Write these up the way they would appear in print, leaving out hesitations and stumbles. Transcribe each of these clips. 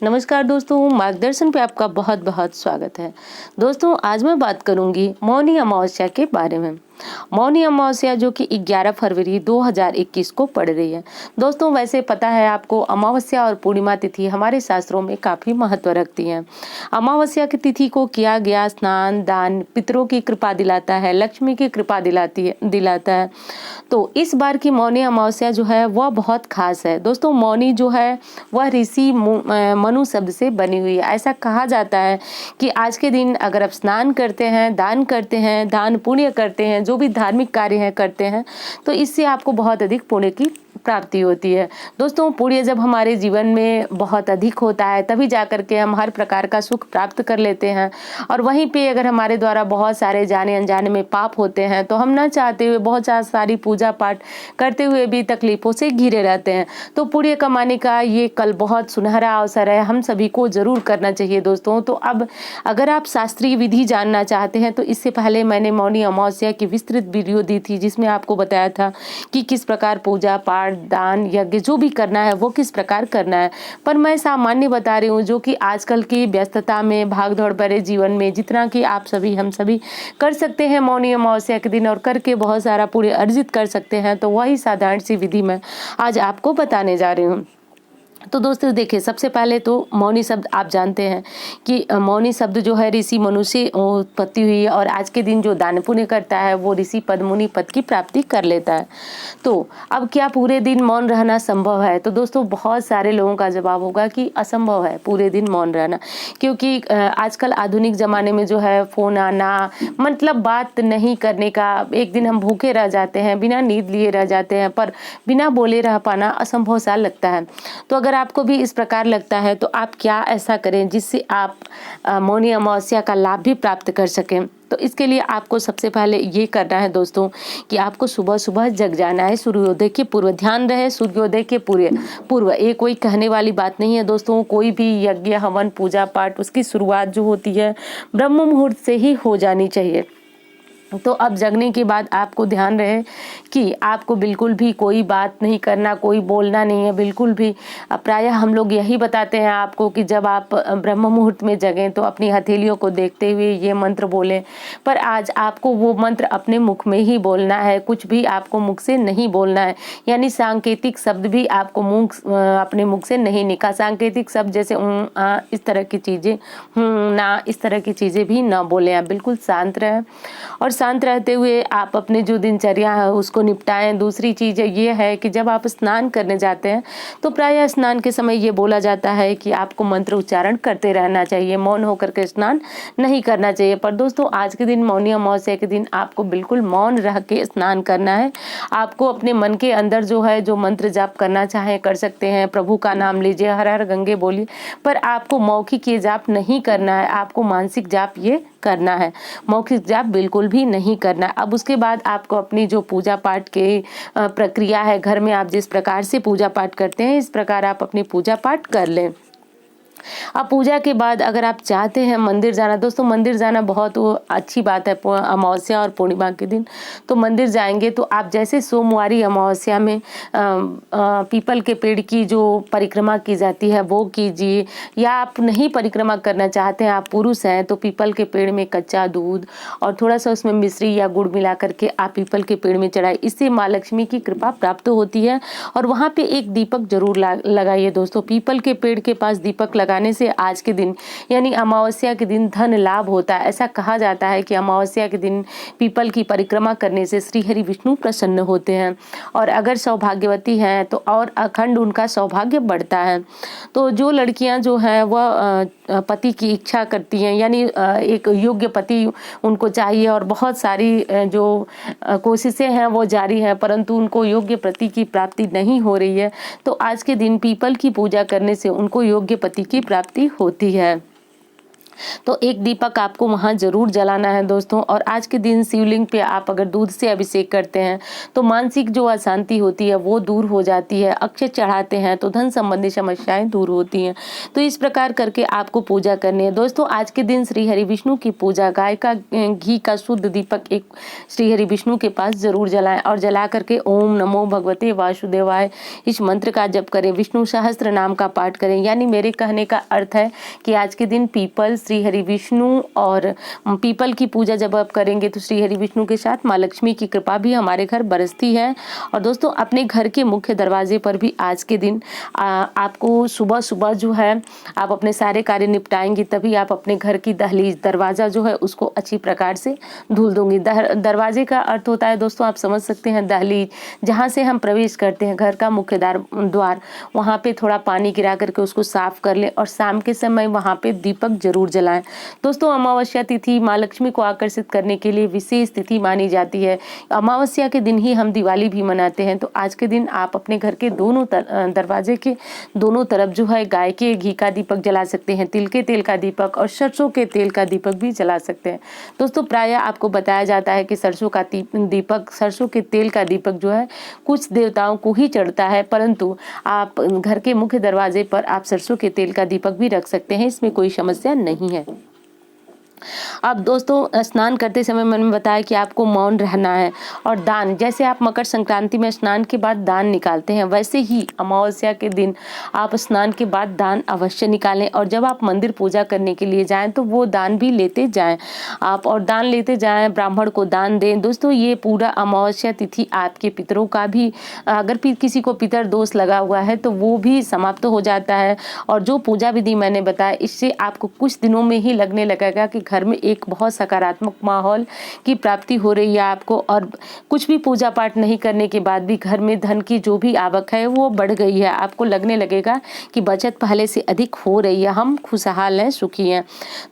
नमस्कार दोस्तों, मार्गदर्शन पे आपका बहुत बहुत स्वागत है। दोस्तों, आज मैं बात करूंगी मौनी अमावस्या के बारे में। मौनी अमावस्या जो कि 11 फरवरी 2021 को पड़ रही है। दोस्तों, वैसे पता है आपको, अमावस्या और पूर्णिमा तिथि हमारे शास्त्रों में काफी महत्व रखती हैं। अमावस्या की तिथि को किया गया स्नान, दान पितरों की कृपा दिलाता है, लक्ष्मी की कृपा दिलाता है। तो इस बार की मौनी अमावस्या जो है वह बहुत खास है। दोस्तों, मौनी जो है वह ऋषि मनु शब्द से बनी हुई है। ऐसा कहा जाता है कि आज के दिन अगर आप स्नान करते हैं, दान पुण्य करते हैं, जो भी धार्मिक कार्य हैं करते हैं, तो इससे आपको बहुत अधिक पुण्य की प्राप्ति होती है। दोस्तों, पुण्य जब हमारे जीवन में बहुत अधिक होता है तभी जाकर के हम हर प्रकार का सुख प्राप्त कर लेते हैं। और वहीं पे अगर हमारे द्वारा बहुत सारे जाने अनजाने में पाप होते हैं तो हम ना चाहते हुए बहुत सारी पूजा पाठ करते हुए भी तकलीफों से घिरे रहते हैं। तो पुण्य कमाने का ये कल बहुत सुनहरा अवसर है, हम सभी को जरूर करना चाहिए दोस्तों। तो अब अगर आप शास्त्रीय विधि जानना चाहते हैं तो इससे पहले मैंने मौनी अमावस्या की विस्तृत वीडियो दी थी, जिसमें आपको बताया था कि किस प्रकार पूजा पाठ, दान, यज्ञ जो भी करना है वो किस प्रकार करना है। पर मैं सामान्य बता रही हूँ, जो कि आजकल की व्यस्तता में, भागदौड़ भरे जीवन में जितना कि आप सभी हम सभी कर सकते हैं मौनी अमावस्या के दिन और करके बहुत सारा पुण्य अर्जित कर सकते हैं, तो वही साधारण सी विधि मैं आज आपको बताने जा रही हूँ। तो दोस्तों देखिए, सबसे पहले तो मौनी शब्द आप जानते हैं कि मौनी शब्द जो है ऋषि मनु से उत्पत्ति हुई है और आज के दिन जो दान पुण्य करता है वो ऋषि पद, मुनि पद की प्राप्ति कर लेता है। तो अब क्या पूरे दिन मौन रहना संभव है? तो दोस्तों, बहुत सारे लोगों का जवाब होगा कि असंभव है पूरे दिन मौन रहना, क्योंकि आजकल आधुनिक जमाने में जो है फोन आना, मतलब बात नहीं करने का, एक दिन हम भूखे रह जाते हैं, बिना नींद लिए रह जाते हैं, पर बिना बोले रह पाना असंभव सा लगता है। तो अगर आपको भी इस प्रकार लगता है तो आप क्या ऐसा करें जिससे आप मौनी अमावस्या का लाभ भी प्राप्त कर सकें। तो इसके लिए आपको सबसे पहले ये करना है दोस्तों कि आपको सुबह सुबह जग जाना है, सूर्योदय के पूर्व। ध्यान रहे, सूर्योदय के पूर्व। ये कोई कहने वाली बात नहीं है दोस्तों। कोई भी यज्ञ, हवन, पूजा पाठ, उसकी शुरुआत जो होती है ब्रह्म मुहूर्त से ही हो जानी चाहिए। तो अब जगने के बाद आपको ध्यान रहे कि आपको बिल्कुल भी कोई बात नहीं करना, कोई बोलना नहीं है, बिल्कुल भी। प्रायः हम लोग यही बताते हैं आपको कि जब आप ब्रह्म मुहूर्त में जगें तो अपनी हथेलियों को देखते हुए ये मंत्र बोलें। पर आज आपको वो मंत्र अपने मुख में ही बोलना है, कुछ भी आपको मुख से नहीं बोलना है। यानी सांकेतिक शब्द भी आपको अपने मुख से नहीं निकाल। सांकेतिक शब्द जैसे इस तरह की चीजें, ना, इस तरह की चीजें भी ना बोलें। आप बिल्कुल शांत रहें और शांत रहते हुए आप अपने जो दिनचर्या है उसको निपटाएं। दूसरी चीज़ ये है कि जब आप स्नान करने जाते हैं तो प्रायः स्नान के समय ये बोला जाता है कि आपको मंत्र उच्चारण करते रहना चाहिए, मौन होकर के स्नान नहीं करना चाहिए। पर दोस्तों, आज के दिन मौनी अमावस्या के दिन आपको बिल्कुल मौन रह के स्नान करना है। आपको अपने मन के अंदर जो है, जो मंत्र जाप करना चाहें कर सकते हैं। प्रभु का नाम लीजिए, हर हर गंगे बोलिए, पर आपको मौखिक ये जाप नहीं करना है, आपको मानसिक जाप ये करना है, मौखिक जाप बिल्कुल भी नहीं करना। अब उसके बाद आपको अपनी जो पूजा पाठ की प्रक्रिया है, घर में आप जिस प्रकार से पूजा पाठ करते हैं इस प्रकार आप अपनी पूजा पाठ कर लें। अब पूजा के बाद अगर आप चाहते हैं मंदिर जाना, दोस्तों मंदिर जाना बहुत अच्छी बात है। अमावस्या और पूर्णिमा के दिन तो मंदिर जाएंगे तो आप जैसे सोमवारी अमावस्या में पीपल के पेड़ की जो परिक्रमा की जाती है वो कीजिए, या आप नहीं परिक्रमा करना चाहते हैं, आप पुरुष हैं, तो पीपल के पेड़ में कच्चा दूध और थोड़ा सा उसमें मिश्री या गुड़ मिला करके आप पीपल के पेड़ में चढ़ाए। इससे माँ लक्ष्मी की कृपा प्राप्त होती है। और वहाँ पे एक दीपक जरूर लगाइए दोस्तों। पीपल के पेड़ के पास दीपक लगाने से आज के दिन यानी अमावस्या के दिन धन लाभ होता है। ऐसा कहा जाता है कि अमावस्या के दिन पीपल की परिक्रमा करने से श्री हरि विष्णु प्रसन्न होते हैं और अगर सौभाग्यवती हैं तो और अखंड उनका सौभाग्य बढ़ता है। तो जो लड़कियां जो हैं वह पति की इच्छा करती हैं, यानी एक योग्य पति उनको चाहिए और बहुत सारी जो कोशिशें हैं वो जारी हैं, परंतु उनको योग्य पति की प्राप्ति नहीं हो रही है, तो आज के दिन पीपल की पूजा करने से उनको योग्य पति की प्राप्ति होती है। तो एक दीपक आपको वहाँ ज़रूर जलाना है दोस्तों। और आज के दिन शिवलिंग पे आप अगर दूध से अभिषेक करते हैं तो मानसिक जो अशांति होती है वो दूर हो जाती है। अक्षय चढ़ाते हैं तो धन संबंधी समस्याएं दूर होती हैं। तो इस प्रकार करके आपको पूजा करनी है दोस्तों। आज के दिन श्री हरि विष्णु की पूजा गाय का घी का शुद्ध दीपक एक श्री हरि विष्णु के पास जरूर जलाएं और जला करके ओम नमो भगवते वासुदेवाय इस मंत्र का जप करें, विष्णु सहस्त्र नाम का पाठ करें। यानी मेरे कहने का अर्थ है कि आज के दिन पीपल, श्री हरि विष्णु और पीपल की पूजा जब आप करेंगे तो श्री हरि विष्णु के साथ माँ लक्ष्मी की कृपा भी हमारे घर बरसती है। और दोस्तों अपने घर के मुख्य दरवाजे पर भी आज के दिन आपको सुबह सुबह जो है आप अपने सारे कार्य निपटाएंगे तभी आप अपने घर की दहलीज दरवाजा जो है उसको अच्छी प्रकार से धुल दूंगी। दरवाजे का अर्थ होता है दोस्तों, आप समझ सकते हैं, दहलीज जहाँ से हम प्रवेश करते हैं, घर का मुख्य द्वार, वहाँ पे थोड़ा पानी गिरा करके उसको साफ कर लें और शाम के समय वहाँ पे दीपक जरूर जलाएं। दोस्तों अमावस्या तिथि माँ लक्ष्मी को आकर्षित करने के लिए विशेष तिथि मानी जाती है। अमावस्या के दिन ही हम दिवाली भी मनाते हैं। तो आज के दिन आप अपने घर के दोनों दरवाजे के दोनों तरफ जो है गाय के घी का दीपक जला सकते हैं, तिल के तेल का दीपक और सरसों के तेल का दीपक भी जला सकते हैं। दोस्तों प्रायः आपको बताया जाता है कि सरसों का दीपक, सरसों के तेल का दीपक जो है कुछ देवताओं को ही चढ़ता है, परंतु आप घर के मुख्य दरवाजे पर आप सरसों के तेल का दीपक भी रख सकते हैं, इसमें कोई समस्या नहीं है। अब दोस्तों स्नान करते समय मैंने बताया कि आपको मौन रहना है और दान, जैसे आप मकर संक्रांति में स्नान के बाद दान निकालते हैं वैसे ही अमावस्या के दिन आप स्नान के बाद दान अवश्य निकालें। और जब आप मंदिर पूजा करने के लिए जाएं तो वो दान भी लेते जाएं आप, और दान लेते जाएं, ब्राह्मण को दान दें। दोस्तों ये पूरा अमावस्या तिथि आपके पितरों का भी, अगर किसी को पितर दोष लगा हुआ है तो वो भी समाप्त हो जाता है। और जो पूजा विधि मैंने बताया इससे आपको कुछ दिनों में ही लगने लगेगा कि घर में एक बहुत सकारात्मक माहौल की प्राप्ति हो रही है आपको। और कुछ भी पूजा पाठ नहीं करने के बाद भी घर में धन की जो भी आवक है वो बढ़ गई है। आपको लगने लगेगा कि बचत पहले से अधिक हो रही है, हम खुशहाल हैं, सुखी हैं।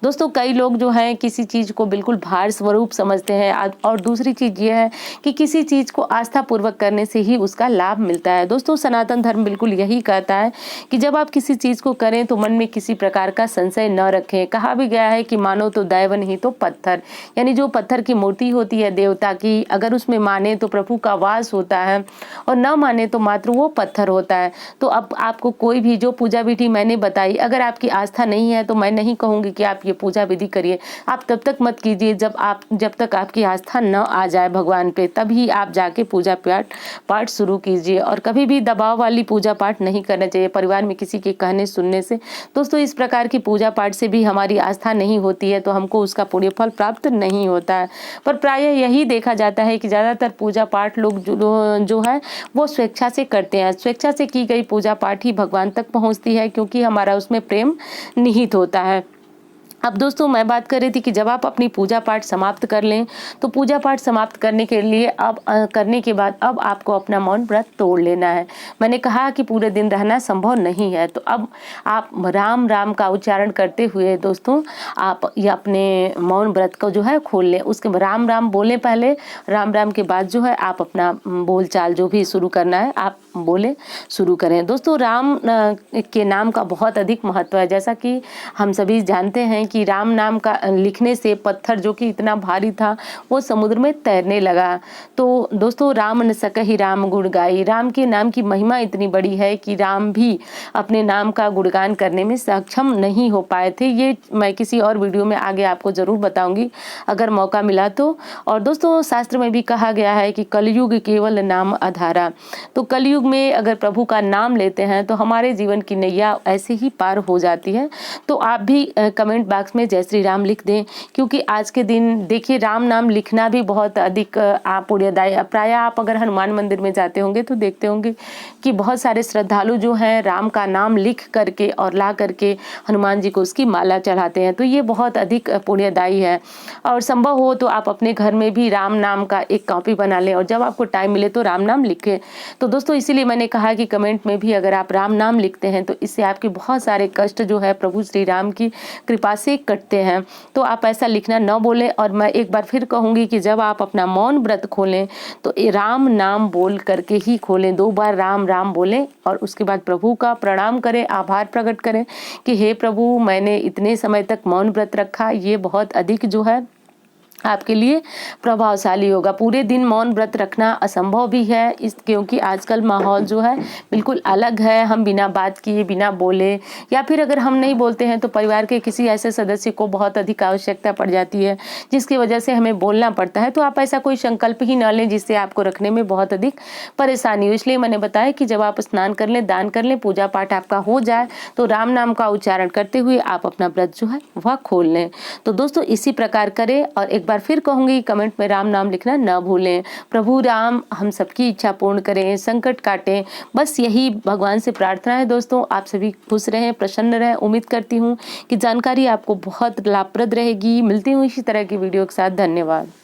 दोस्तों कई लोग जो हैं किसी चीज को बिल्कुल भार स्वरूप समझते हैं और दूसरी चीज ये है कि किसी चीज को आस्था पूर्वक करने से ही उसका लाभ मिलता है। दोस्तों सनातन धर्म बिल्कुल यही कहता है कि जब आप किसी चीज को करें तो मन में किसी प्रकार का संशय न रखें। कहा भी गया है कि मानो तो दैव नहीं तो पत्थर, यानी जो पत्थर की मूर्ति होती है देवता की, अगर उसमें माने तो प्रभु का वास होता है और न माने तो मात्र वो पत्थर होता है। तो अब आपको कोई भी जो पूजा विधि मैंने बताई, अगर आपकी आस्था नहीं है तो मैं नहीं कहूंगी कि आप ये पूजा विधि करिए। आप तब तक मत कीजिए जब तक आपकी आस्था न आ जाए भगवान पे, तभी आप जाके पूजा पाठ शुरू कीजिए। और कभी भी दबाव वाली पूजा पाठ नहीं करना चाहिए परिवार में किसी के कहने सुनने से। दोस्तों इस प्रकार की पूजा पाठ से भी हमारी आस्था नहीं होती है तो हमको उसका पुण्य फल प्राप्त नहीं होता है। पर प्रायः यही देखा जाता है कि ज़्यादातर पूजा पाठ लोग जो है वो स्वेच्छा से करते हैं। स्वेच्छा से की गई पूजा पाठ ही भगवान तक पहुंचती है क्योंकि हमारा उसमें प्रेम निहित होता है। अब दोस्तों मैं बात कर रही थी कि जब आप अपनी पूजा पाठ समाप्त कर लें तो पूजा पाठ समाप्त करने के लिए करने के बाद अब आपको अपना मौन व्रत तोड़ लेना है। मैंने कहा कि पूरे दिन रहना संभव नहीं है तो अब आप राम राम का उच्चारण करते हुए दोस्तों आप ये अपने मौन व्रत को जो है खोल लें। उसके राम राम बोलें, पहले राम राम के बाद जो है आप अपना बोल चाल जो भी शुरू करना है आप बोले शुरू करें। दोस्तों राम के नाम का बहुत अधिक महत्व है। जैसा कि हम सभी जानते हैं कि राम नाम का लिखने से पत्थर जो कि इतना भारी था वो समुद्र में तैरने लगा। तो दोस्तों राम न सकहि राम गुण गाई, राम के नाम की महिमा इतनी बड़ी है कि राम भी अपने नाम का गुणगान करने में सक्षम नहीं हो पाए थे। ये मैं किसी और वीडियो में आगे आपको जरूर बताऊंगी अगर मौका मिला तो। और दोस्तों शास्त्र में भी कहा गया है कि कलयुग केवल नाम आधारा, तो कलयुग में अगर प्रभु का नाम लेते हैं तो हमारे जीवन की नैया ऐसे ही पार हो जाती है। तो आप भी कमेंट बॉक्स में जय श्री राम लिख दें क्योंकि आज के दिन देखिए राम नाम लिखना भी बहुत अधिक पुण्यदायी। प्रायः आप अगर हनुमान मंदिर में जाते होंगे तो देखते होंगे कि बहुत सारे श्रद्धालु जो हैं राम का नाम लिख करके और ला करके हनुमान जी को उसकी माला चढ़ाते हैं। तो ये बहुत अधिक पुण्यदायी है और संभव हो तो आप अपने घर में भी राम नाम का एक कॉपी बना लें और जब आपको टाइम मिले तो राम नाम लिखें। तो दोस्तों इसी इसीलिए मैंने कहा कि कमेंट में भी अगर आप राम नाम लिखते हैं तो इससे आपके बहुत सारे कष्ट जो है प्रभु श्री राम की कृपा से कटते हैं। तो आप ऐसा लिखना न बोलें। और मैं एक बार फिर कहूँगी कि जब आप अपना मौन व्रत खोलें तो राम नाम बोल करके ही खोलें, 2 बार राम राम बोलें और उसके बाद प्रभु का प्रणाम करें, आभार प्रकट करें कि हे प्रभु, मैंने इतने समय तक मौन व्रत रखा, ये बहुत अधिक जो है आपके लिए प्रभावशाली होगा। पूरे दिन मौन व्रत रखना असंभव भी है क्योंकि आजकल माहौल जो है बिल्कुल अलग है। हम बिना बात किए, बिना बोले, या फिर अगर हम नहीं बोलते हैं तो परिवार के किसी ऐसे सदस्य को बहुत अधिक आवश्यकता पड़ जाती है जिसकी वजह से हमें बोलना पड़ता है। तो आप ऐसा कोई संकल्प ही न लें जिससे आपको रखने में बहुत अधिक परेशानी हो। इसलिए मैंने बताया कि जब आप स्नान कर लें, दान कर लें, पूजा पाठ आपका हो जाए तो राम नाम का उच्चारण करते हुए आप अपना व्रत जो है वह खोल लें। तो दोस्तों इसी प्रकार करें। और एक बार फिर कहूंगी, कमेंट में राम नाम लिखना न भूलें। प्रभु राम हम सबकी इच्छा पूर्ण करें, संकट काटें, बस यही भगवान से प्रार्थना है। दोस्तों आप सभी खुश रहें, प्रसन्न रहें। उम्मीद करती हूँ कि जानकारी आपको बहुत लाभप्रद रहेगी। मिलती हूँ इसी तरह की वीडियो के साथ। धन्यवाद।